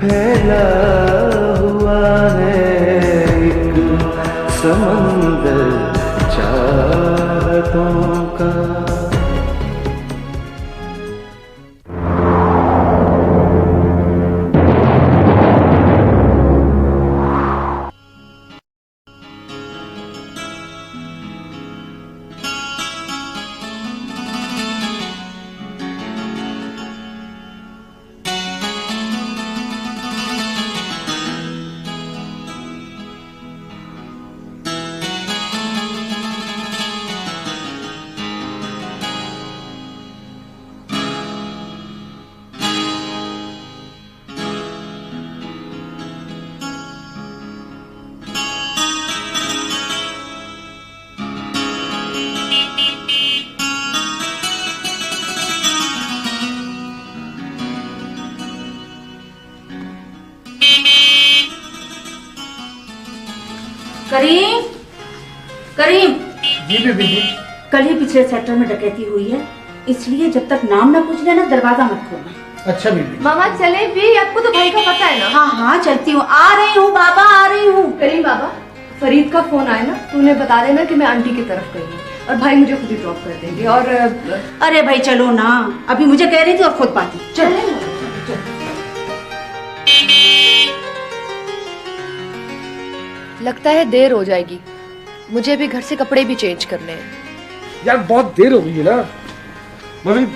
फैला हुआ है एक समंदर चाहतों का। करीम, करीम। जी बीबी जी। कल ही पिछले सेक्टर में डकैती हुई है, इसलिए जब तक नाम ना पूछ लेना दरवाजा मत खोलना। अच्छा बीबी। मामा चले भी, आपको तो भाई का पता है ना। हाँ हाँ चलती हूँ, आ रही हूँ बाबा, आ रही हूँ। करीम बाबा, फरीद का फोन आया ना तो उन्हें बता देना कि मैं आंटी की तरफ गई हूँ और भाई मुझे खुद ही ड्रॉप कर देंगे। और अरे भाई चलो ना, अभी मुझे कह रही थी और खुद पाती। चल लगता है देर हो जाएगी, मुझे भी घर से कपड़े भी चेंज करने हैं। यार बहुत देर हो गई है ना मम्मी,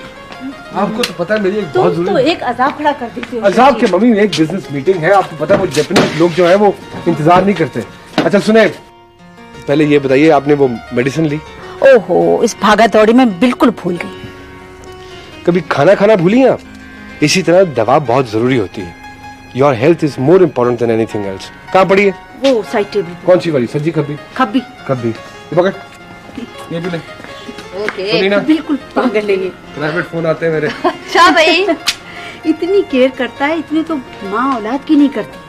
आपको तो पता है मेरी एक बहुत तुम तो एक अजाब खड़ा कर देती हो। अजाब के मम्मी, एक बिजनेस मीटिंग है, आपको पता है वो जापानीज लोग जो है वो इंतजार नहीं करते। अच्छा सुने, पहले ये बताइए आपने वो मेडिसिन ली? ओहो, इस भागा दौड़ी में बिल्कुल भूल गई। कभी खाना खाना भूली आप? इसी तरह दवा बहुत जरूरी होती है। Your health is more important than anything else. कहाँ पड़ी है वो साइड टेबल? कौन सी वाली? सब्जी खब्बी? खब्बी। खब्बी ये पकड़, ये भी ले। ओके, बिल्कुल पागल है ये। प्राइवेट फोन आते हैं मेरे। अच्छा भाई। इतनी केयर करता है, इतनी तो माँ औलाद की नहीं करती।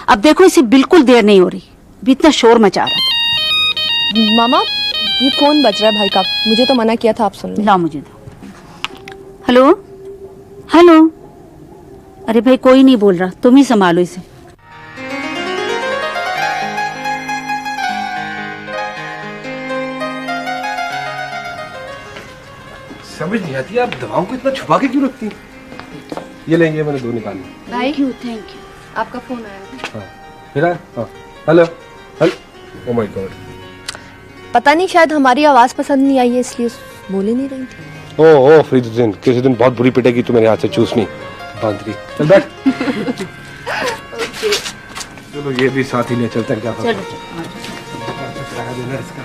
अब देखो, इसे बिल्कुल देर नहीं हो रही, अभी इतना शोर मचा रहा था। मामा ये फोन बज रहा है भाई का, मुझे तो मना किया था, आप सुन लो। ला मुझे दो। Hello hello. अरे भाई कोई नहीं बोल रहा, तुम ही संभालो इसे। समझ नहीं आती आप दवाओं को इतना छुपा के क्यों रखती हैं? ये लेंगे, मैंने दो निकाल ली। भाई थैंक यू। आपका फोन आया। हाँ फिर हाँ, hello hello. Oh my God, पता नहीं शायद हमारी आवाज पसंद नहीं आई है इसलिए बोल ही नहीं रही थी। ओह फरीदुद्दीन, किसी दिन बहुत बुरी पिटेगी तू मेरे हाथ से चूसनी बांदरी। चल बैठ। चलो ये भी साथ ही ले चलते हैं। क्या चलो इसका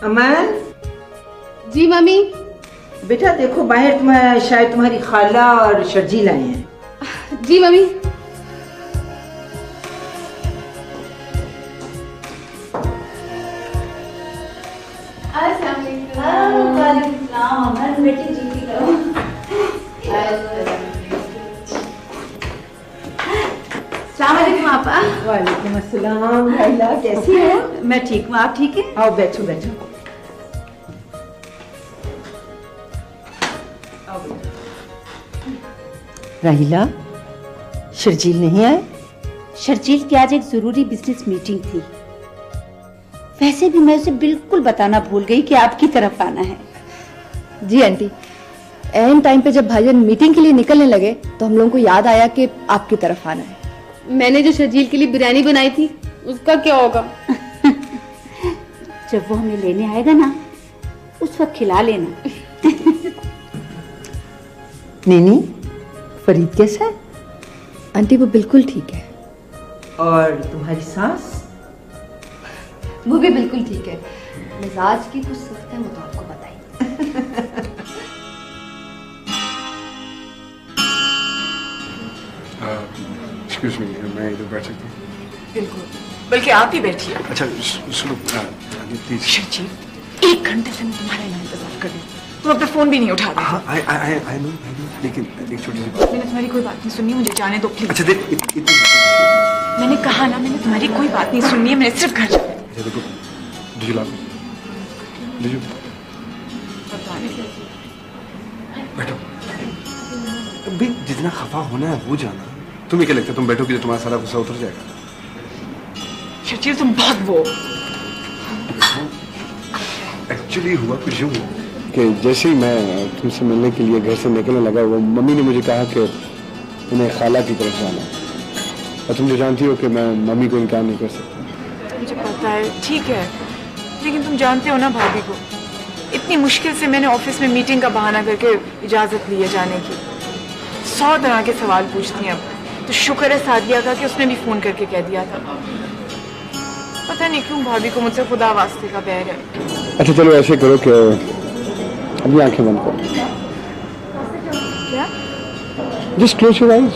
अमन। जी मम्मी। बेटा देखो बाहर शायद तुम्हारी खाला और शर्जील आए हैं। जी मम्मी। वालेकुम अस्सलाम। लाइला कैसी हो? मैं ठीक हूँ, आप ठीक है? आओ बैठो बैठो। राहिला, शर्जील नहीं आए? शर्जील की आज एक जरूरी बिजनेस मीटिंग थी। वैसे भी मैं उसे बिल्कुल बताना भूल गई कि आपकी तरफ आना है। जी आंटी, एन टाइम पे जब भाईजान मीटिंग के लिए निकलने लगे तो हम लोगों को याद आया कि आपकी तरफ आना है। मैंने जो शर्जील के लिए बिरयानी बनाई थी उसका क्या होगा? जब वो हमें लेने आएगा ना, उस वक्त खिला लेना। नीनी, फरीद कैसा है? आंटी वो बिल्कुल ठीक है। और तुम्हारी सास? वो भी बिल्कुल ठीक है। मिजाज की कुछ सिफ्त है, वो तो आपको बताइए। एक्सक्यूज मी, मैं इधर बैठ सकता हूँ? बिल्कुल, बल्कि आप ही बैठिए। अच्छा सुनो प्लीज। शर्जील, 1 घंटे से मैं तुम्हारा यहाँ इंतजार कर रही हूँ, तुम अपना फोन भी नहीं उठा रहे। हाँ आई नो, लेकिन एक छोटी सी बात। मैंने तुम्हारी कोई बात नहीं सुनी, मुझे जाने दो प्लीज। अच्छा देख इतनी मैंने कहा ना, मैंने तुम्हारी कोई बात नहीं सुनी है, मैंने सिर्फ घर जाना है। अच्छा देखो, डिजू ला डिजू बैठो। अभी जितना खफा होना है वो जाना। तुम्हें क्या लगता है तुम बैठोगे तो तुम्हारा सारा गुस्सा उतर जाएगा? शर्जील तुम बहुत वो। एक्चुअली हुआ कुछ यूं कि जैसे ही मैं तुमसे मिलने के लिए घर से निकलने लगा, वो मम्मी ने मुझे कहा कि उन्हें खाला की तरफ जाना है। और तुम जो जानती हो कि मैं मम्मी को इनकार नहीं कर सकता। मुझे पता है, ठीक है, लेकिन तुम जानते हो ना भाभी को, इतनी मुश्किल से मैंने ऑफिस में मीटिंग का बहाना करके इजाजत ली है जाने की। 100 तरह के सवाल पूछती हैं अब, तो शुक्र है सादिया का कि उसने भी फोन करके कह दिया था। पता नहीं क्यों भाभी को मुझसे खुदा वास्ते का बैर है। अच्छा चलो ऐसे करो कि अपनी आंखें बंद करो। क्या? Just close your eyes.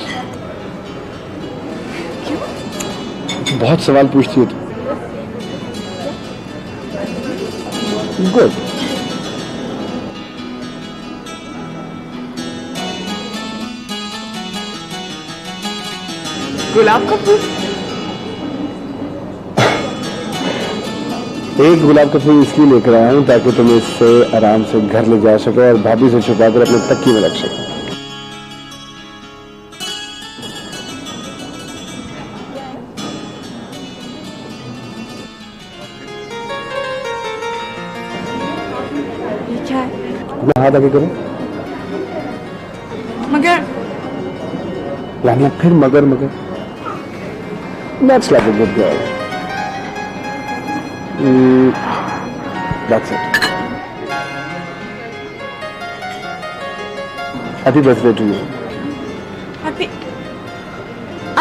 क्यों? बहुत सवाल पूछती हो तुम। गुड। गुलाब का फूल? एक गुलाब का फूल इसलिए लेकर आया हूँ ताकि तुम इससे आराम से घर ले जा सको और भाभी से छुपाकर अपने तकिए में रख सको। ये क्या है? अपना हाथ आगे करो। मगर यानी फिर मगर That's like a good girl. That's it. Happy birthday to you. अभी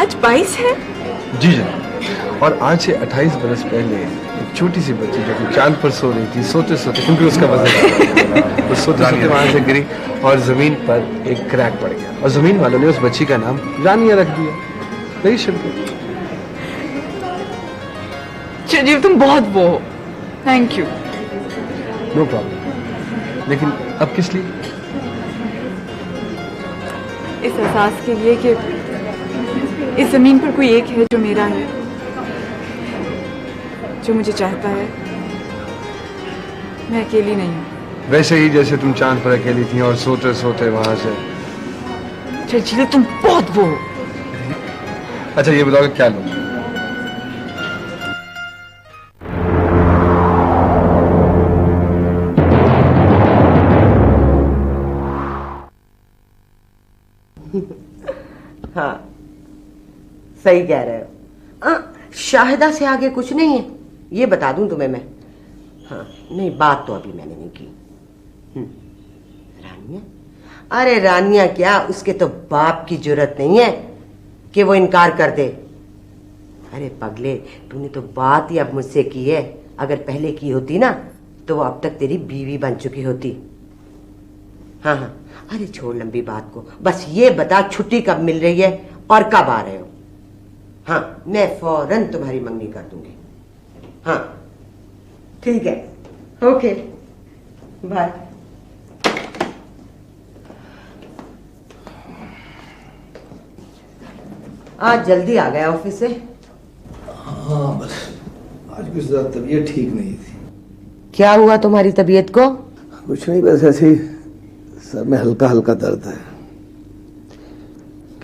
आज 22 है? जी जनाब। और आज से 28 बरस पहले एक छोटी सी बच्ची जो कि चांद पर सो रही थी, सोते सोते क्योंकि उसका वजन तो सोते सोते वहां से गिरी और जमीन पर एक क्रैक पड़ गया और जमीन वालों ने उस बच्ची का नाम रानिया रख दिया। Very simple. शर्जील तुम बहुत वो हो। Thank you. No problem. लेकिन अब किस लिए? इस एहसास के लिए कि इस जमीन पर कोई एक है जो मेरा है, जो मुझे चाहता है। मैं अकेली नहीं हूँ। वैसे ही जैसे तुम चांद पर अकेली थी और सोते सोते वहां से। शर्जील तुम बहुत वो हो। अच्छा ये बताओ क्या लो? हाँ सही कह रहे हो। शाहिदा से आगे कुछ नहीं है, ये बता दूं तुम्हें मैं। हाँ नहीं, बात तो अभी मैंने नहीं की। रानिया? अरे रानिया क्या, उसके तो बाप की जरूरत नहीं है कि वो इनकार कर दे। अरे पगले, तूने तो बात ही अब मुझसे की है, अगर पहले की होती ना तो वो अब तक तेरी बीवी बन चुकी होती। हाँ हाँ, अरे छोड़ लंबी बात को, बस ये बता छुट्टी कब मिल रही है और कब आ रहे हो? हाँ मैं फौरन तुम्हारी मंगनी कर दूंगी। हाँ ठीक है, ओके बाय। आज जल्दी आ गया ऑफिस से? हाँ बस आज कुछ ज्यादा तबीयत ठीक नहीं थी। क्या हुआ तुम्हारी तबीयत को? कुछ नहीं, बस ऐसे ही सर में हल्का हल्का दर्द है।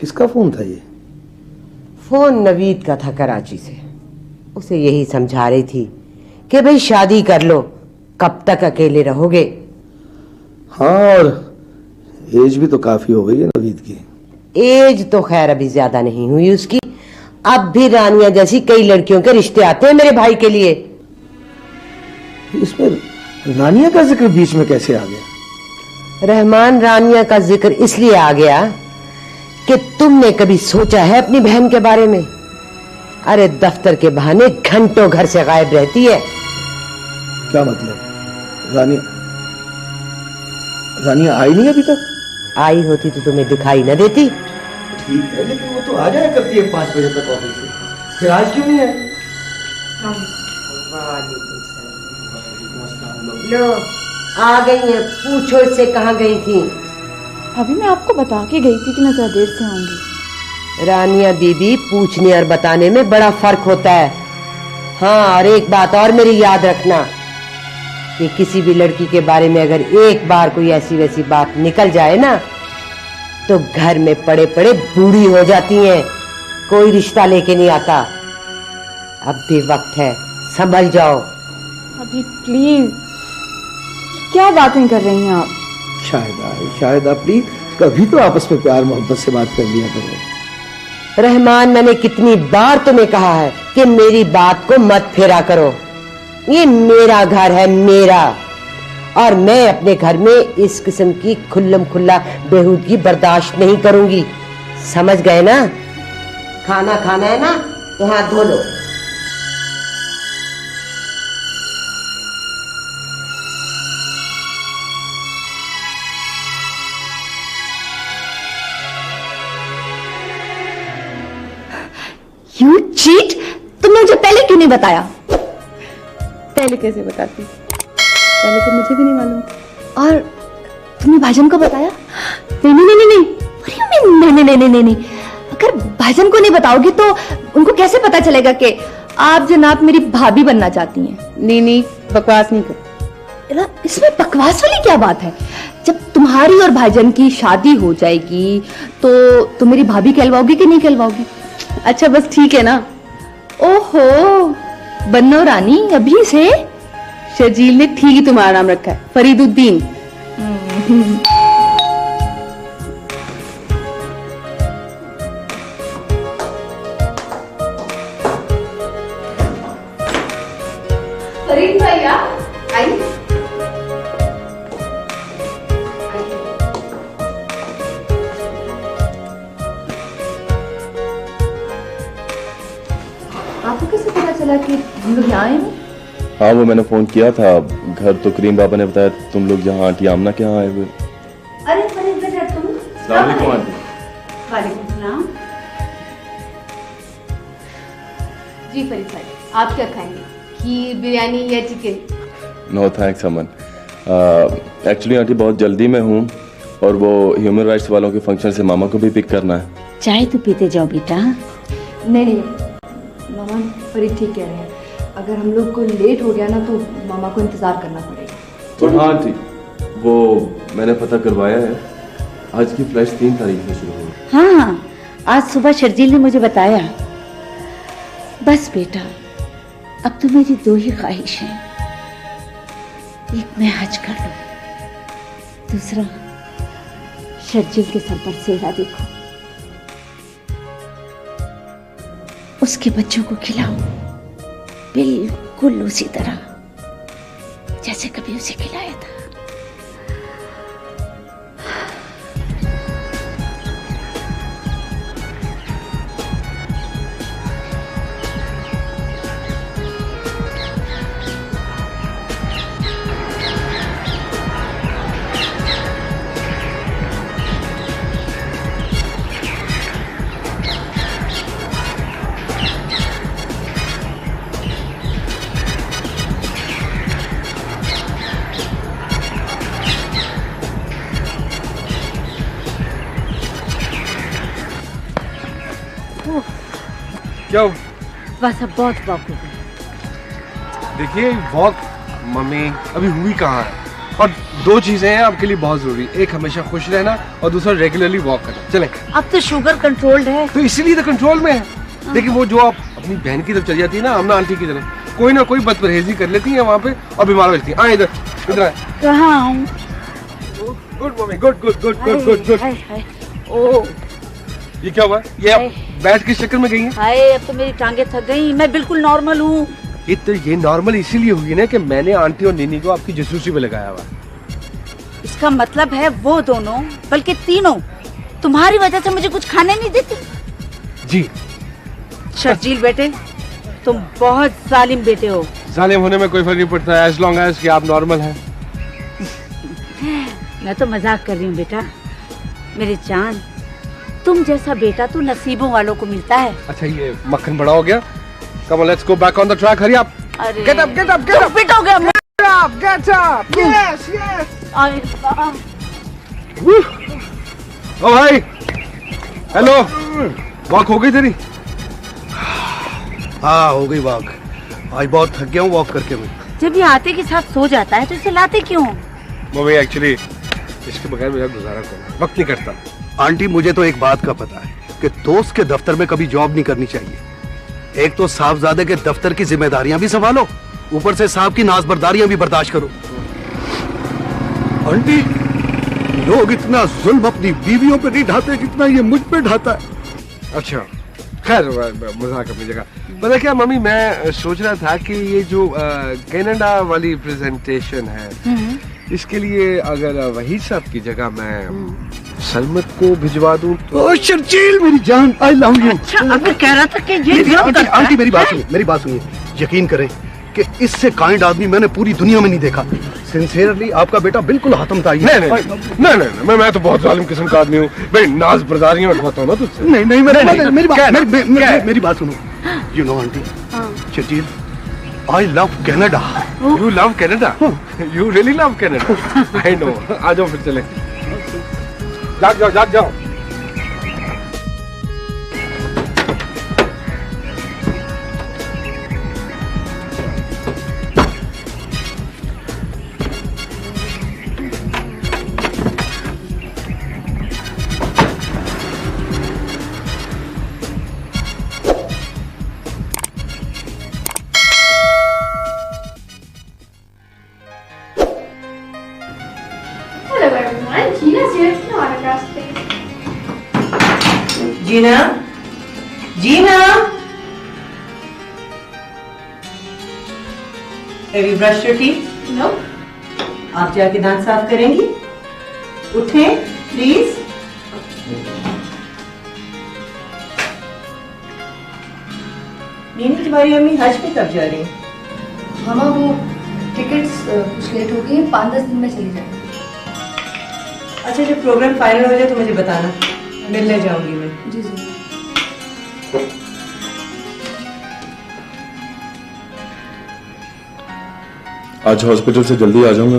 किसका फोन था ये? फोन नवीद का था कराची से। उसे यही समझा रही थी कि भाई शादी कर लो, कब तक अकेले रहोगे। हाँ और एज भी तो काफी हो गई है नवीद की। एज तो खैर अभी ज्यादा नहीं हुई उसकी, अब भी रानिया जैसी कई लड़कियों के रिश्ते आते हैं मेरे भाई के लिए। इसमें रानिया का जिक्र बीच में कैसे आ गया? रहमान रानिया का जिक्र इसलिए आ गया कि तुमने कभी सोचा है अपनी बहन के बारे में? अरे दफ्तर के बहाने घंटों घर से गायब रहती है। क्या मतलब? रानिया आई नहीं अभी तक? आई होती तो तुम्हें दिखाई न देती। ठीक है, लेकिन वो तो आ जाया करती है 5 बजे तक ऑफिस से, फिर आज क्यों नहीं आई? लो आ गई है, पूछो इससे कहाँ गई थी। अभी मैं आपको बता के गई थी कि मैं जरा देर से आऊंगी। रानिया बीबी, पूछने और बताने में बड़ा फर्क होता है। हाँ, और एक बात और मेरी याद रखना कि किसी भी लड़की के बारे में अगर एक बार कोई ऐसी वैसी बात निकल जाए ना तो घर में पड़े पड़े बूढ़ी हो जाती हैं, कोई रिश्ता लेके नहीं आता। अब भी वक्त है, संभल जाओ। अभी प्लीज, क्या बातें कर रही हैं आप? शायद प्लीज कभी तो आपस में प्यार मोहब्बत से बात कर लिया करो। रहमान, मैंने कितनी बार तुम्हें कहा है कि मेरी बात को मत फेरा करो। ये मेरा घर है, मेरा, और मैं अपने घर में इस किस्म की खुल्लम खुल्ला बेहूदगी बर्दाश्त नहीं करूंगी। समझ गए ना? खाना खाना है ना तो हाथ धो लो। You cheat! तुमने मुझे पहले क्यों नहीं बताया? पहले कैसे बताती? पहले तो मुझे भी नहीं मालूम। और तुमने भाईजान को बताया? नहीं नहीं नहीं नहीं नहीं नहीं नहीं नहीं। अगर भाईजान को नहीं बताओगी तो उनको कैसे पता चलेगा कि आप जनाब मेरी भाभी बनना चाहती हैं? नहीं, बकवास नहीं कर। इसमें बकवास वाली क्या बात है? जब तुम्हारी और भाईजान की शादी हो जाएगी तो तुम मेरी भाभी कहलवाओगी कि नहीं कहलवाओगी? अच्छा बस ठीक है ना। ओहो, बन्नो रानी, अभी से? शर्जील ने ठीक ही तुम्हारा नाम रखा है, फरीदुद्दीन। फरीद भैया, आई। आपको कैसे पता चला कि हम लोग यहाँ आए हैं? हाँ, वो मैंने फोन किया था। घर तो करीम बाबा ने बताया तुम लोग जहाँ आंटी आमना के यहाँ आए हुए। अरे फरीद बेटा तुम? अस्सलाम वालेकुम आंटी। वालेकुम सलाम। जी फरीद भाई, आप क्या खाएंगे, खीर, बिरयानी या चिकन? नो थैंक्स अमन। एक्चुअली आंटी बहुत जल्दी में हूँ और वो ह्यूमन राइट्स वालों के फंक्शन से मामा को भी पिक करना है। चाय तो पीते जाओ बेटा। नहीं, मामा फरीद ठीक कह रहे हैं। अगर हम लोग को लेट हो गया ना तो मामा को इंतजार करना पड़ेगा। और हाँ आंटी, वो मैंने पता करवाया है, आज की फ्लाइट 3 तारीख से शुरू हुई। हाँ, आज सुबह शर्जील ने मुझे बताया। बस बेटा, अब तो मेरी 2 ही ख्वाहिश हैं। एक मैं हज कर लूं, दूसरा शर्जील के सर पर सेहरा देखो, उसके बच्चों को खिलाऊं बिल्कुल उसी तरह जैसे कभी उसे खिलाया था। क्या बस अब बहुत वॉक हो गई। देखिए, वॉक मम्मी अभी हुई कहाँ है। और 2 चीजें हैं आपके लिए बहुत जरूरी, एक हमेशा खुश रहना और दूसरा रेगुलरली वॉक करना। चलें। अब तो शुगर कंट्रोल्ड है तो इसीलिए तो कंट्रोल में है। देखिए, वो जो आप अपनी बहन की तरफ चली जाती है ना, आमना आंटी की तरफ, कोई ना कोई बदपरहेजी कर लेती है वहाँ पे और बीमार हो जाती है। आए इधर आए। कहाँ हूँ? Good mummy, good good good good good good. ओ ये क्या हुआ? ये आप बैठ के चक्कर में गई हैं? हाय, अब तो मेरी टांगे थक गई। मैं बिल्कुल नॉर्मल हूँ। ये नॉर्मल इसीलिए हुई ना कि मैंने आंटी और नीनी को आपकी जासूसी में लगाया हुआ। इसका मतलब है वो दोनों, बल्कि तीनों, तुम्हारी वजह से मुझे कुछ खाने नहीं देती। जी शर्जील बेटे, तुम बहुत जालिम बेटे हो। जालिम होने में कोई फर्क नहीं पड़ता, एज लॉन्ग एज कि आप नॉर्मल हैं। मैं तो मजाक कर रही हूँ बेटा। मेरे जान, तुम जैसा बेटा तो नसीबों वालों को मिलता है। अच्छा ये मक्खन बड़ा हो गया। Come on, let's go back on the track. Hurry up. अरे Get up, get up, get up. Fit हो गया। Get up, get up. Yes, yes. अरे बाप। ओ भाई, हेलो। वॉक हो गई तेरी? हाँ हो गई वॉक। आज बहुत थक गया हूँ वॉक करके मैं। जब ये आते के साथ सो जाता है तो इसे लाते क्यों? मम्मी एक्चुअली इसके बगैर मेरा गुजारा करना वक्त नहीं करता। आंटी मुझे तो एक बात का पता है कि दोस्त के दफ्तर में कभी जॉब नहीं करनी चाहिए। एक तो साहबजादे के दफ्तर की जिम्मेदारियां भी संभालो, ऊपर से साहब की नाज़बरदारियां भी बर्दाश्त करो। आंटी, लोग इतना जुल्म अपनी बीवियों पे नहीं ढाते जितना ये मुझ पे ढाता है। अच्छा खैर, मजाक अपनी जगह। पता क्या मम्मी, मैं सोच रहा था कि ये जो कनाडा वाली प्रेजेंटेशन है, इसके लिए अगर वहीद साहब की जगह मैं सलमत को भिजवा दूं तो। ओ शर्जील मेरी जान, आई लव यू। अच्छा, अब कह रहा था कि ये आंटी मेरी बात सुनिए, मेरी बात सुनिए। यकीन करें कि इससे काइंड आदमी मैंने पूरी दुनिया में नहीं देखा। सिंसियरली आपका बेटा बिल्कुल हतमताई है। नहीं, मैं तो बहुत जालिम किस्म का आदमी हूँ भाई, नाज बर्दारियां उठवाता हूँ ना तुझसे। नहीं, मेरी बात सुनो। You know aunty, Sharjeel, I love Canada. You love Canada? You really love Canada? I know. आ जाओ फिर चले। जाग जाओ। Hello everyone, Gina's here for an autograph, please. Jeena, Jeena, Have you brushed your teeth? No? आप जाके दांत साफ करेंगी? उठें, प्लीज। नीनी, तुम्हारी अम्मी हज पे कब जा रही हैं? मामा वो टिकट्स कुछ लेट हो गई हैं, 5-10 दिन में चली जाएंगी। अच्छा, जब प्रोग्राम फाइनल हो जाए तो मुझे बताना, मिलने जाऊंगी मैं। जी जी। आज हॉस्पिटल से जल्दी आ जाऊंगा,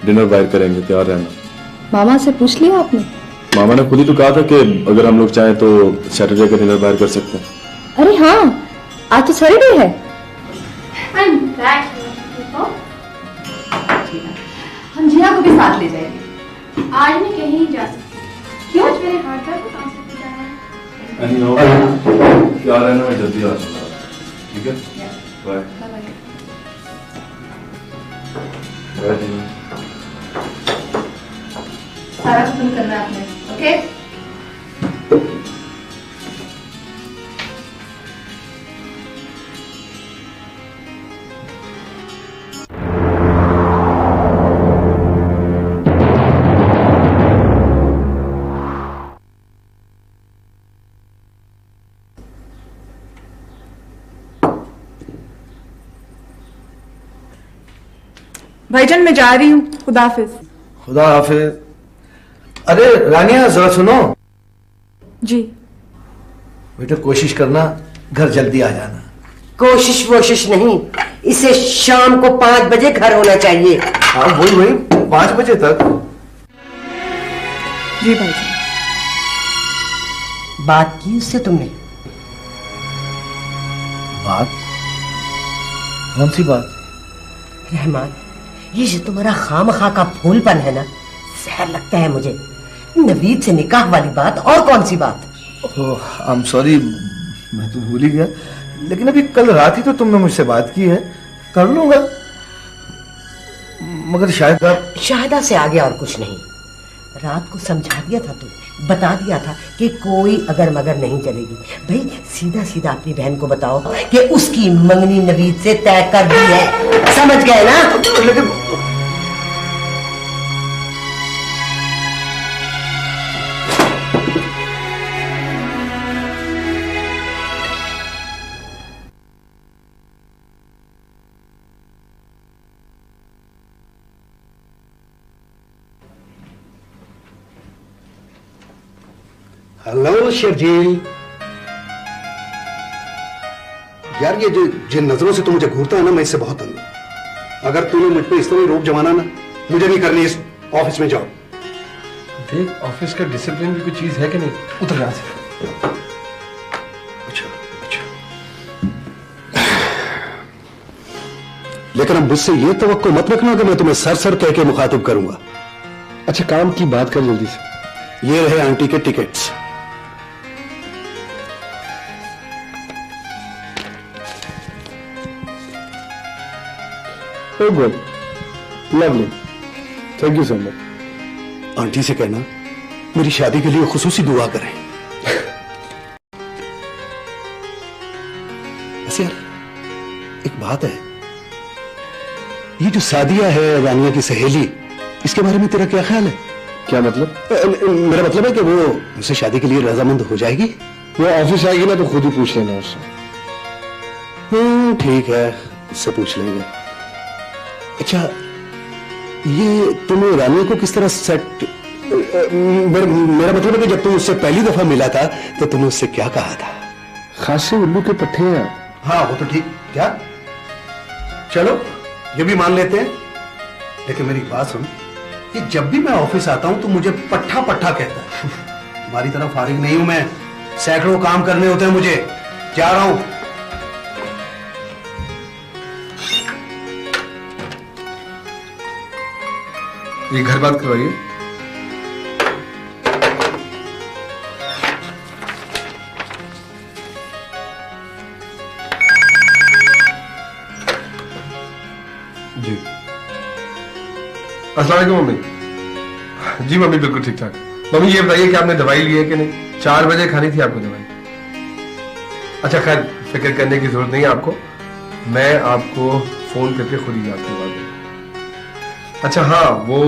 डिनर बाहर करेंगे, तैयार रहना। मामा से पूछ लिया आपने? मामा ने खुद ही तो कहा था कि अगर हम लोग चाहें तो सैटरडे का डिनर बाहर कर सकते हैं। अरे हाँ, आज तो सैटरडे है। I'm back here. हम जीना को भी साथ ले जाएंगे। आज मैं कहीं नहीं जा सकती। क्यों? आज मेरे हाथ दर्द कहाँ से जाना है? तैयार रहना, मैं जल्दी आ जाऊंगा। ठीक है, बाय। सारा खत्म करना है आपने, ओके? भाईजान मैं जा रही हूँ, खुदा हाफिज। खुदा हाफिज। अरे रानिया जरा सुनो। जी बेटा कोशिश करना घर जल्दी आ जाना। कोशिश वोशिश नहीं, इसे शाम को 5 बजे घर होना चाहिए। हाँ वही 5 बजे तक। जी भाईजान। बात की उससे तुमने? बात? कौन सी बात? रहमान, ये जो तुम्हारा खामखा का फूलपन है ना, जहर लगता है मुझे। नवीद से निकाह वाली बात और कौन सी बात? आई एम सॉरी, मैं तो भूल ही गया। लेकिन अभी कल रात ही तो तुमने मुझसे बात की है, कर लूंगा। मगर शाहिदा से आगे और कुछ नहीं। रात को समझा दिया था, तू बता दिया था कि कोई अगर मगर नहीं चलेगी। भाई सीधा सीधा अपनी बहन को बताओ कि उसकी मंगनी नवीद से तय कर दी है। समझ गए ना? लेकिन शर्जील। यार ये जो जिन नजरों से तू मुझे घूरता है ना, मैं इससे बहुत तंग हूं। अगर तूने मुझ पे इस तरह रोक जमाना ना, मुझे नहीं करनी इस ऑफिस में जॉब। देख ऑफिस का डिसिप्लिन भी कोई चीज है कि नहीं, उतर यहाँ से। अच्छा अच्छा, लेकिन अब मुझसे ये तवक्को मत रखना कि मैं तुम्हें सर सर कह के मुखातिब करूंगा। अच्छा काम की बात कर जल्दी से। ये रहे आंटी के tickets. Good, lovely, thank you so much. Aunty से कहना मेरी शादी के लिए खुसूसी दुआ करें। ऐसे यार एक बात है, ये जो सादिया है रानिया की सहेली, इसके बारे में तेरा क्या ख्याल है? क्या मतलब? मेरा मतलब है कि वो मुझसे शादी के लिए रजामंद हो जाएगी? वो ऑफिस आएगी ना तो खुद ही पूछ लेना उससे। ठीक है, उससे पूछ लेंगे। अच्छा ये तुम्हें रानिया को किस तरह सेट, मेरा मतलब है कि जब तुम उससे पहली दफा मिला था तो तुमने उससे क्या कहा था? खासे उल्लू के पट्टे हैं। हाँ वो तो ठीक, क्या चलो ये भी मान लेते हैं, लेकिन मेरी बात सुन, कि जब भी मैं ऑफिस आता हूं तो मुझे पट्ठा पट्ठा कहता है। तुम्हारी तरफ फारिग नहीं हूं मैं, सैकड़ों काम करने होते हैं मुझे। जा रहा हूं। ये घर बात करवाइए। जी अस्सलाम वालेकुम मम्मी। जी मम्मी बिल्कुल ठीक ठाक। मम्मी ये बताइए कि आपने दवाई ली है कि नहीं? 4 बजे खानी थी आपको दवाई। अच्छा खैर फिक्र करने की जरूरत नहीं है आपको, मैं आपको फोन करके खुद ही याद करवा दूंगा। अच्छा हाँ वो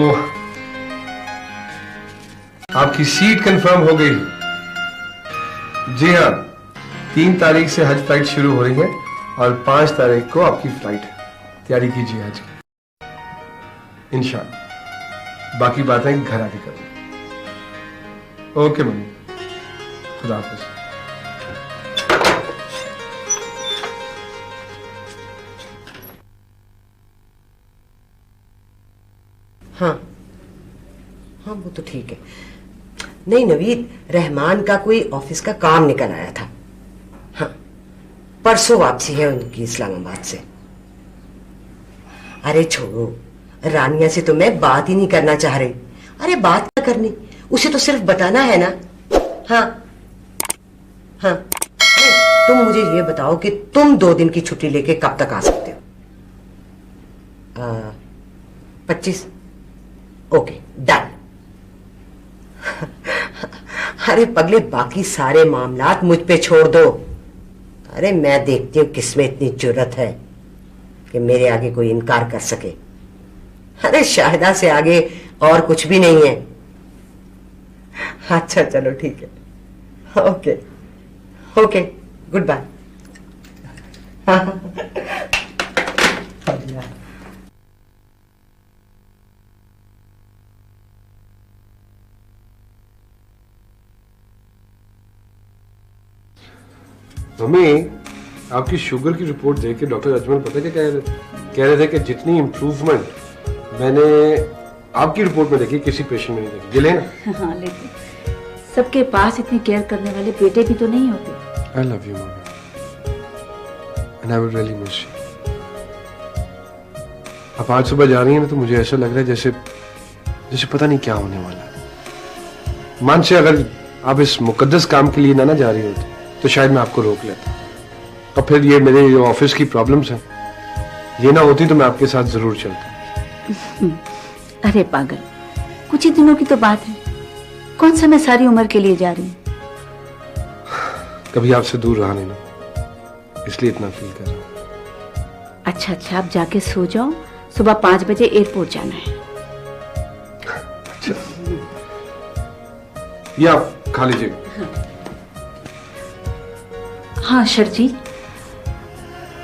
आपकी सीट कंफर्म हो गई। जी हाँ 3 तारीख से हज फ्लाइट शुरू हो रही है और 5 तारीख को आपकी फ्लाइट है। तैयारी कीजिए हज की इंशाअल्लाह। बाकी बातें घर आके करो। ओके मम्मी, खुदा हाफिज। हाँ हाँ वो तो ठीक है। नहीं नवीद, रहमान का कोई ऑफिस का काम निकल आया था। हाँ परसों वापसी है उनकी इस्लामाबाद से। अरे छोड़ो, रानिया से तो मैं बात ही नहीं करना चाह रही। अरे बात क्या करनी, उसे तो सिर्फ बताना है ना। हाँ हाँ तुम मुझे ये बताओ कि तुम 2 दिन की छुट्टी लेके कब तक आ सकते हो? 25? Okay done. अरे पगले बाकी सारे मामलात मुझ पे छोड़ दो। अरे मैं देखती हूँ किसमें इतनी जुर्रत है कि मेरे आगे कोई इनकार कर सके। अरे शाहिदा से आगे और कुछ भी नहीं है। अच्छा चलो ठीक है, okay okay good bye. Mummy आपकी शुगर की रिपोर्ट देख के डॉक्टर अजमल पता क्या कह रहे थे कि जितनी इम्प्रूवमेंट मैंने आपकी रिपोर्ट में देखी किसी पेशेंट में नहीं देखी। ये लेना। हाँ लेकिन सबके पास इतनी केयर करने वाले बेटे भी तो नहीं होते। I love you mummy and I will really miss you. आप आज सुबह जा रही हैं ना तो मुझे ऐसा लग रहा है जैसे पता नहीं क्या होने वाला है। मान से अगर आप इस मुकद्दस काम के लिए ना जा रही होती तो शायद मैं आपको रोक लेता, और फिर ये मेरे जो ऑफिस की प्रॉब्लम्स हैं ये ना होती तो मैं आपके साथ जरूर चलता। अरे पागल, कुछ ही दिनों की तो बात है, कौन सा मैं सारी उम्र के लिए जा रही हूँ। कभी आपसे दूर रहा नहीं ना, इसलिए इतना फील कर रहा हूँ। अच्छा अच्छा आप जाके सो जाओ, सुबह 5 बजे एयरपोर्ट जाना है। अच्छा ये आप खा लीजिएगा। हाँ शर्जील,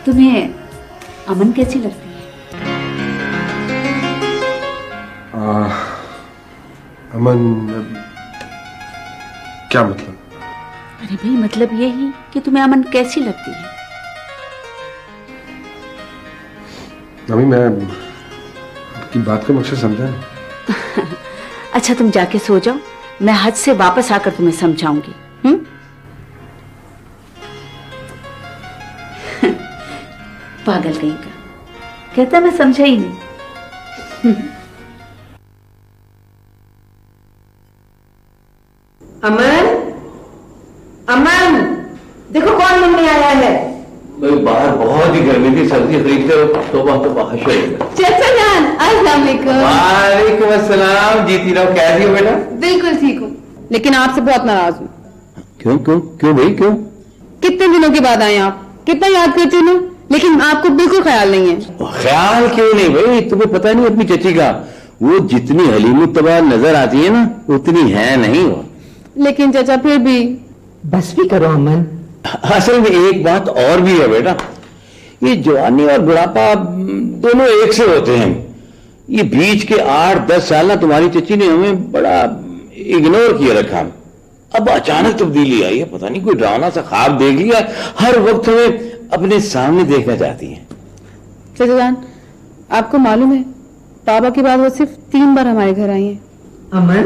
तुम्हें अमन कैसी लगती है? अमन क्या मतलब? भाई मतलब ये ही कि तुम्हें अमन कैसी लगती है? मम्मी मैं आपकी बात का मकसद समझा नहीं। अच्छा तुम जाके सो जाओ, मैं हज से वापस आकर तुम्हें समझाऊंगी। पागल कहीं का, कहता मैं समझा ही नहीं। अमन, अमन, देखो कौन मिलने आया है। बाहर बहुत ही गर्मी थी, सब्जी खरीदते हो तो बाहर हो गया। चाचा जान, अस्सलाम वालेकुम। वालेकुम अस्सलाम। जीती रहो, कैसी हो बेटा? बिल्कुल ठीक हूँ, लेकिन आपसे बहुत नाराज हूँ। क्यों क्यों क्यों भाई क्यों? कितने दिनों के बाद आए आप, कितना याद करती हूँ, लेकिन आपको बिल्कुल ख्याल नहीं है। ख्याल क्यों नहीं भाई, तुम्हें पता नहीं अपनी चची का, वो जितनी हलीम तबाह नजर आती है ना उतनी है नहीं वो। लेकिन चाचा फिर भी बस भी करो अमन। असल में एक बात और भी है बेटा, ये जवानी और बुढ़ापा दोनों एक से होते हैं। ये बीच के 8-10 साल ना तुम्हारी चची ने हमें बड़ा इग्नोर किया रखा। अब अचानक तब्दीली आई है, पता नहीं कोई डरावना सा ख्वाब देख लिया, हर वक्त हमें अपने सामने देखना चाहती है। चाचा जान, आपको मालूम है बाबा के बाद वो सिर्फ 3 बार हमारे घर आई हैं। अमन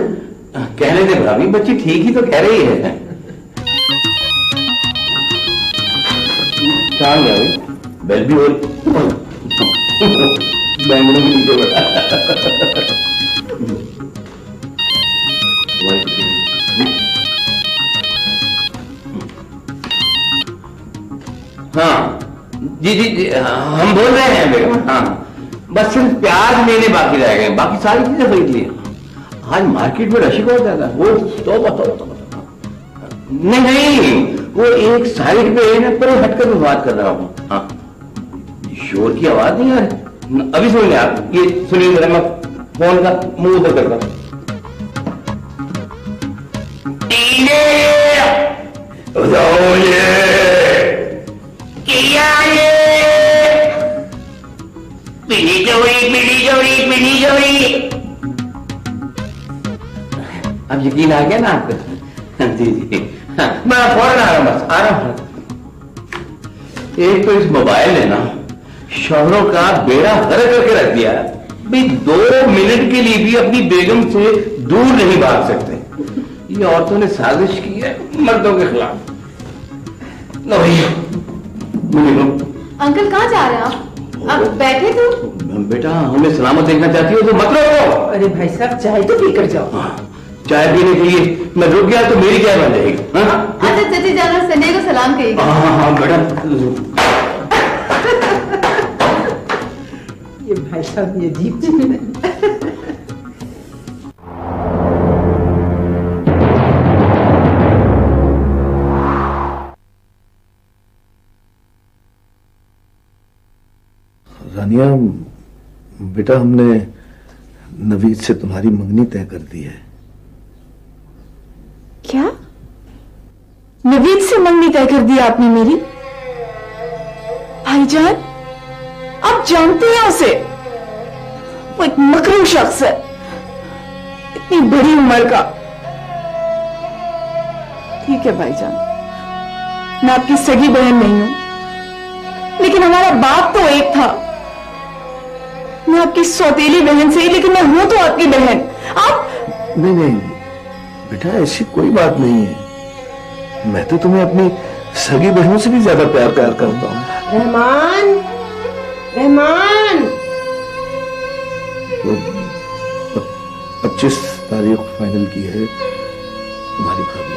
कहने दे भाभी, बच्ची ठीक ही तो कह रही है। क्या हो गया भाई? बेल भी हो रही, बैंगनों के नीचे बैठा। हाँ जी जी जी, हम बोल रहे हैं बेगम। हाँ बस सिर्फ प्याज लेने बाकी रह गए, बाकी सारी चीजें खरीद ली। आज मार्केट में रश बहुत ज्यादा। वो तो बताओ नहीं नहीं, वो एक साइड पे है ना, पर हटकर मैं बात कर रहा हूँ। हाँ शोर की आवाज नहीं आ रही, अभी सुन लें आप। ये सुनिए जरा, मैं फोन का मुंह ऊपर करता हूँ। पीली चौड़ी पीली चौड़ी पीली चौड़ी। अब यकीन आ गया ना आपको? जी जी हाँ, मैं फौरन आ रहा हूँ, बस आ रहा हूँ। एक तो इस मोबाइल ने ना शौहरों का बेड़ा गर्क करके रख दिया है। भाई 2 मिनट के लिए भी अपनी बेगम से दूर नहीं भाग सकते। ये औरतों ने साजिश की है मर्दों के खिलाफ। लो भैया अंकल कहाँ जा रहे हैं आप? अब बैठे तो। बेटा हमें सलामत देखना चाहती हो तो मत रोको। अरे भाई साहब चाय तो पी कर जाओ। चाय पीने के लिए मैं रुक गया तो मेरी चाय बन जाएगी। अच्छा चाची जाना, संजय को सलाम कहिएगा। हाँ बेटा। ये भाई साहब ये अजीब चीज है। रानिया बेटा, हमने नवीद से तुम्हारी मंगनी तय कर दी है। क्या? नवीद से मंगनी तय कर दी आपने मेरी? भाईजान आप जानते हैं उसे, वो एक मकरूह शख्स है, इतनी बड़ी उम्र का। ठीक है भाईजान, मैं आपकी सगी बहन नहीं हूं, लेकिन हमारा बाप तो एक था। मैं आपकी सौतेली बहन से ही, लेकिन मैं हूं तो आपकी बहन। आप नहीं नहीं बेटा, ऐसी कोई बात नहीं है। मैं तो तुम्हें अपनी सगी बहनों से भी ज्यादा प्यार करता हूँ। रहमान, रहमान। 25 तारीख फाइनल की है तुम्हारी भाभी ने।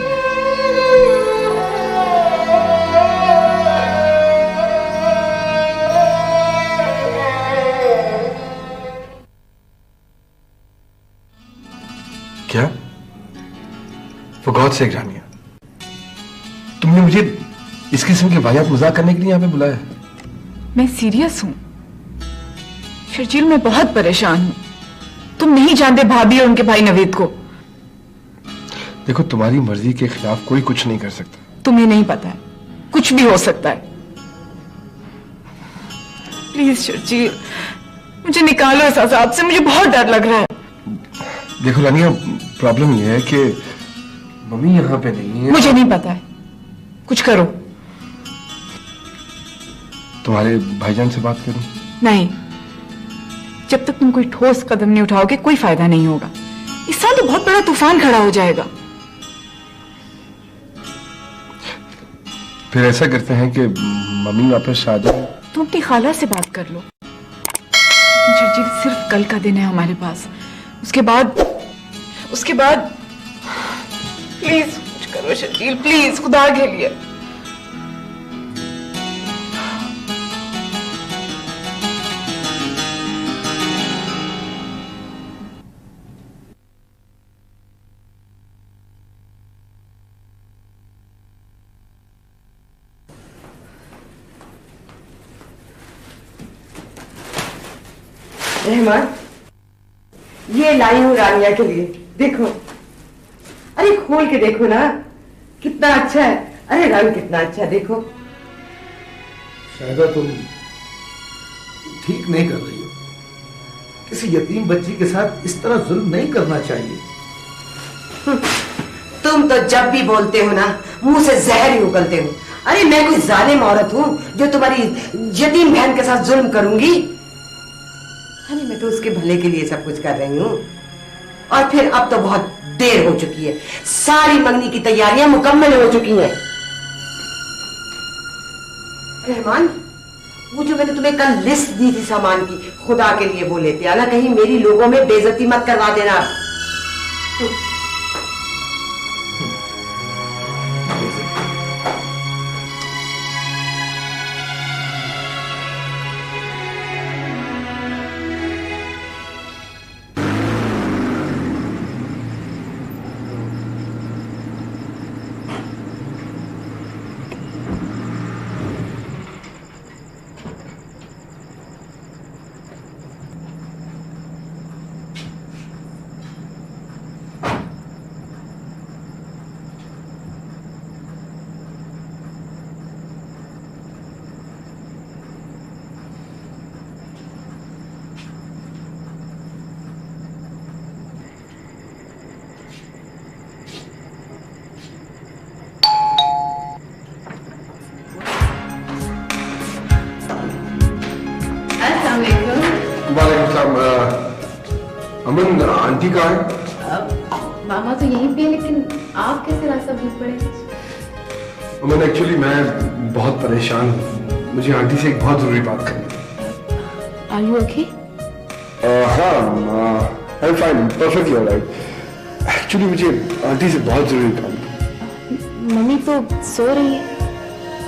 क्या? For God's sake रानिया, तुमने मुझे इस किस्म के वाहियात मजाक करने के लिए यहाँ पे बुलाया है? मैं सीरियस हूं शर्जील, मैं बहुत परेशान हूं। तुम नहीं जानते भाभी और उनके भाई नवीद को। देखो तुम्हारी मर्जी के खिलाफ कोई कुछ नहीं कर सकता। तुम्हें नहीं पता है, कुछ भी हो सकता है। प्लीज शर्जील, मुझे निकालो इस अजाब से, मुझे बहुत डर लग रहा है। देखो रानिया, प्रॉब्लम यह है कि मम्मी यहाँ पे नहीं है। मुझे नहीं पता है, कुछ करो। तुम्हारे भाईजान से बात करूं? नहीं, जब तक तुम कोई ठोस कदम नहीं उठाओगे कोई फायदा नहीं होगा। इस साल तो बहुत बड़ा तूफान खड़ा हो जाएगा। फिर ऐसा करते हैं कि मम्मी वापस आ जाए। तुम अपनी खाला से बात कर लो। लेकिन शर्जील, सिर्फ कल का दिन है हमारे पास। उसके बाद प्लीज कुछ करो शर्जील, प्लीज, खुदा के लिए। रहमान, ये लाई हूँ रानिया के लिए, देखो। अरे खोल के देखो ना, कितना अच्छा है। अरे रंग कितना अच्छा है, देखो। शायदा तुम ठीक नहीं कर रही हो। किसी यतीम बच्ची के साथ इस तरह जुल्म नहीं करना चाहिए। तुम तो जब भी बोलते हो ना, मुंह से जहर ही उगलते हो। अरे मैं कोई जालिम औरत हूँ जो तुम्हारी यतीम बहन के साथ जुल्म करूंगी? अरे मैं तो उसके भले के लिए सब कुछ कर रही हूँ। और फिर अब तो बहुत देर हो चुकी है, सारी मंगनी की तैयारियां मुकम्मल हो चुकी हैं। रहमान, वो जो मैंने तुम्हें कल लिस्ट दी थी सामान की, खुदा के लिए वो लेते आना, कहीं मेरी लोगों में बेइज्जती मत करवा देना। अमन, आंटी कहाँ है? मामा तो यहीं पे, लेकिन आप कैसे रास्ता भूल पड़े? अमन, एक्चुअली मैं बहुत परेशान हूँ। मुझे आंटी से एक बहुत जरूरी बात करनी है। Are you okay? हाँ, I am fine, perfectly alright. Actually मुझे आंटी से बहुत जरूरी काम है। मम्मी तो सो रही है।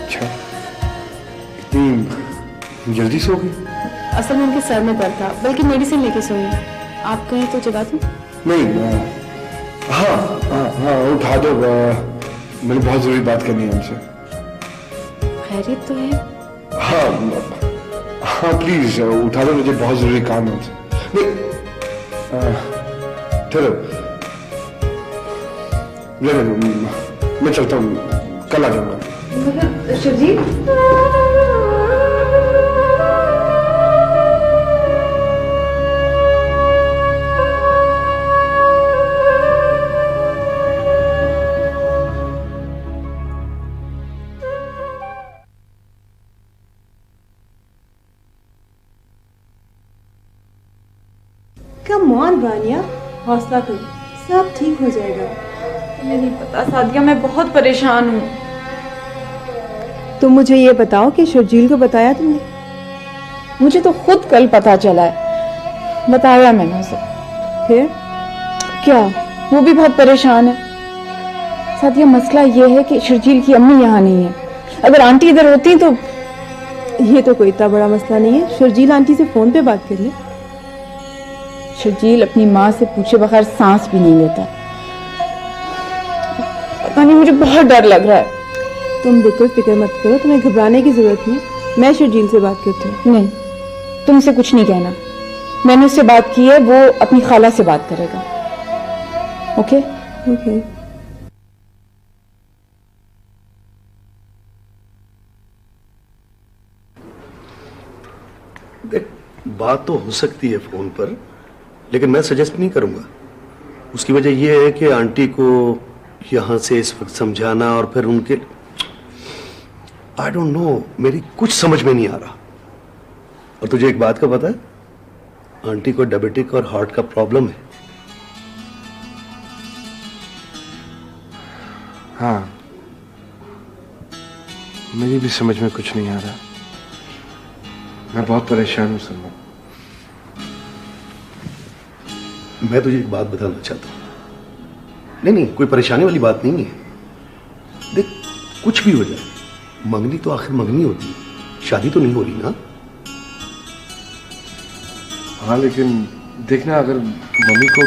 अच्छा, इतनी जल्दी सो गई? असल में उनके सर में दर्द था, बल्कि मेडिसिन लेके सोई है। आप कहीं तो जगा दूं? नहीं, हाँ, उठा दो। मैंने बहुत जरूरी बात करनी है उनसे। खैरियत तो है? हाँ, प्लीज उठा दो, मुझे बहुत जरूरी काम है उनसे। नहीं, चलो, मैं चलता हूँ, कल आ जाऊंगा। मतलब शर्जील? कमॉन रानिया, हौसला करो, सब ठीक हो जाएगा। मुझे नहीं पता सादिया, मैं बहुत परेशान हूँ। तुम मुझे ये बताओ कि शर्जील को बताया तुमने? मुझे तो खुद कल पता चला है, बताया मैंने उसे। फिर क्या? वो भी बहुत परेशान है। सादिया, मसला ये है कि शर्जील की अम्मी यहाँ नहीं है। अगर आंटी इधर होती तो। ये तो कोई इतना बड़ा मसला नहीं है, शर्जील आंटी से फोन पे बात कर ले। शर्जील अपनी माँ से पूछे बगैर सांस भी नहीं लेता। पता नहीं, मुझे बहुत डर लग रहा है। तुम बिल्कुल फिक्र मत करो, तुम्हें घबराने की जरूरत नहीं। मैं शर्जील से बात करती हूँ। नहीं, तुमसे कुछ नहीं कहना। मैंने उससे बात की है, वो अपनी खाला से बात करेगा। ओके? ओके। देख, बात तो हो सकती है फोन पर, लेकिन मैं सजेस्ट नहीं करूंगा। उसकी वजह यह है कि आंटी को यहां से इस वक्त समझाना और फिर उनके आई डोंट नो, मेरी कुछ समझ में नहीं आ रहा। और तुझे एक बात का पता है, आंटी को डायबिटिक और हार्ट का प्रॉब्लम है। हाँ, मुझे भी समझ में कुछ नहीं आ रहा। मैं बहुत परेशान हूं सलमान। मैं तुझे एक बात बताना चाहता हूं। नहीं, कोई परेशानी वाली बात नहीं है। देख, कुछ भी हो जाए, मंगनी तो आखिर मंगनी होती है, शादी तो नहीं हो रही ना। हाँ, लेकिन देखना, अगर मम्मी को।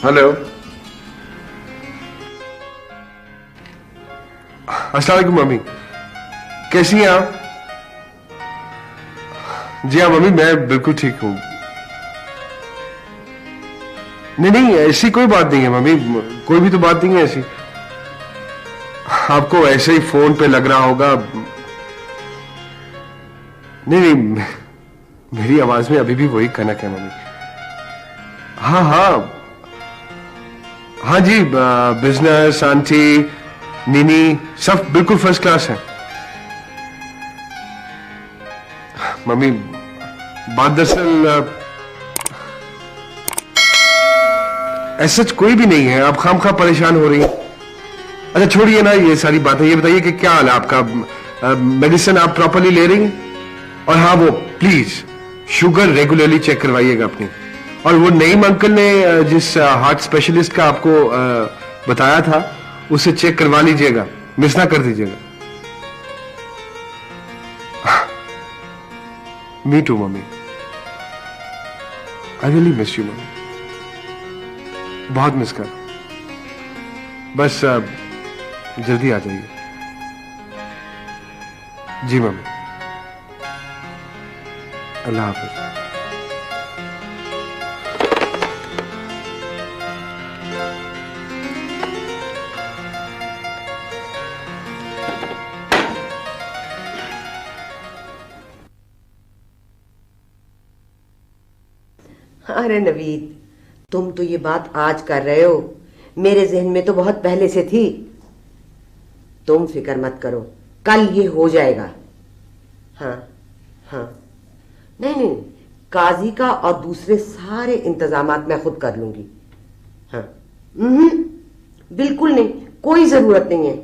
हेलो, अस्सलाम वालेकुम मम्मी, कैसी हैं आप? जी हाँ मम्मी, मैं बिल्कुल ठीक हूं। नहीं, ऐसी कोई बात नहीं है मम्मी, कोई भी तो बात नहीं है ऐसी। आपको ऐसे ही फोन पे लग रहा होगा। नहीं, मेरी आवाज में अभी भी वही कनक है मम्मी। हाँ जी, बिजनेस, आंटी, नीनी, सब बिल्कुल फर्स्ट क्लास है। मम्मी, बात दरअसल ऐसा कोई भी नहीं है, आप खामखा परेशान हो रही हैं। अच्छा छोड़िए ना ये सारी बातें, ये बताइए कि क्या हाल है आपका? मेडिसिन आप प्रॉपरली ले रही हैं? और हाँ, वो प्लीज शुगर रेगुलरली चेक करवाइएगा अपनी। और वो नईम अंकल ने जिस हार्ट स्पेशलिस्ट का आपको बताया था, उसे चेक करवा लीजिएगा, मिस ना कर दीजिएगा। Me too mummy, I really miss you mummy, बहुत मिस कर। बस जल्दी आ जाइए। जी मम्मी, अल्लाह हाफिज। अरे नवीद, तुम तो ये बात आज कर रहे हो, मेरे जहन में तो बहुत पहले से थी। तुम फिक्र मत करो, कल ये हो जाएगा। हाँ, नहीं, काजी का और दूसरे सारे इंतजामात मैं खुद कर लूंगी। हाँ, बिल्कुल नहीं, कोई जरूरत नहीं है।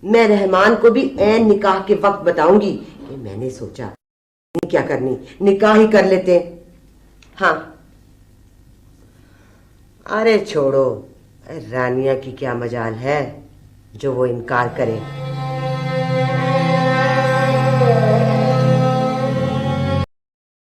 मैं रहमान को भी ऐन निकाह के वक्त बताऊंगी कि मैंने सोचा क्या करनी, निकाह ही कर लेते। हाँ, अरे छोड़ो, रानिया की क्या मजाल है जो वो इनकार करे।